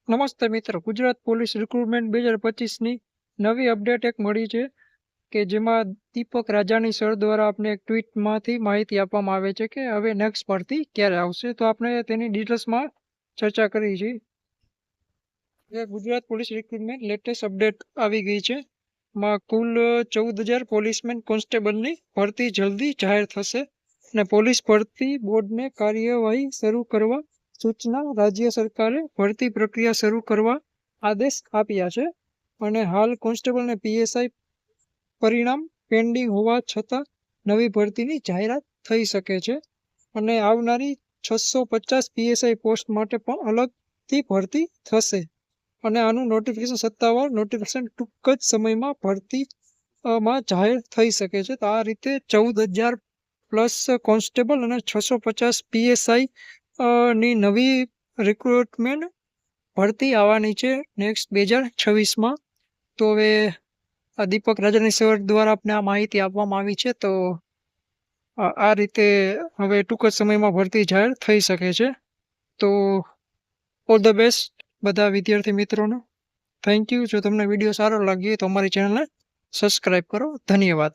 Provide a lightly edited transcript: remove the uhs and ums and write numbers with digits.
નમસ્તે મિત્રો, Gujarat police recruitment 2025ની નવી અપડેટ એક મળી છે કે જેમાં દીપક રાજાણી સર દ્વારા આપણે એક ટ્વીટમાંથી માહિતી આપવામાં આવે છે કે હવે નેક્સ્ટ ભરતી ક્યારે આવશે. તો આપણે તેની ડિટેલ્સમાં ચર્ચા કરી છે. Gujarat police recruitment latest update આવી ગઈ છે. માં કુલ 14,000 પોલીસમેન કોન્સ્ટેબલની ભરતી જલ્દી જાહેર થશે અને પોલીસ ભરતી બોર્ડને કાર્યવાહી શરૂ કરવા સૂચના. રાજ્ય સરકારે ભરતી પ્રક્રિયા શરૂ કરવા આદેશ આપ્યા છે અને હાલ કોન્સ્ટેબલ અને પીએસઆઈ પરિણામ પેન્ડિંગ હોવા છતાં નવી ભરતીની જાહેરાત થઈ શકે છે અને આવનારી 650 પીએસઆઈ પોસ્ટ માટે પણ અલગથી ભરતી થશે અને આનું નોટિફિકેશન સત્તાવાર નોટિફિકેશન ટૂંક જ સમયમાં ભરતીમાં જાહેર થઈ શકે છે. તો આ રીતે 14,000 પ્લસ કોન્સ્ટેબલ અને 650 પીએસઆઈ ની નવી રિક્રુટમેન્ટ ભરતી આવવાની છે નેક્સ્ટ 2026માં. તો હવે દીપક રાજાણી સર દ્વારા આપને આ માહિતી આપવામાં આવી છે. તો આ રીતે હવે ટૂંક જ સમયમાં ભરતી જાહેર થઈ શકે છે. તો ઓલ ધ બેસ્ટ બધા વિદ્યાર્થી મિત્રોને. Thank you. જો તમને વિડીયો સારો લાગ્યો તો અમારી ચેનલને સબસ્ક્રાઈબ કરો. ધન્યવાદ.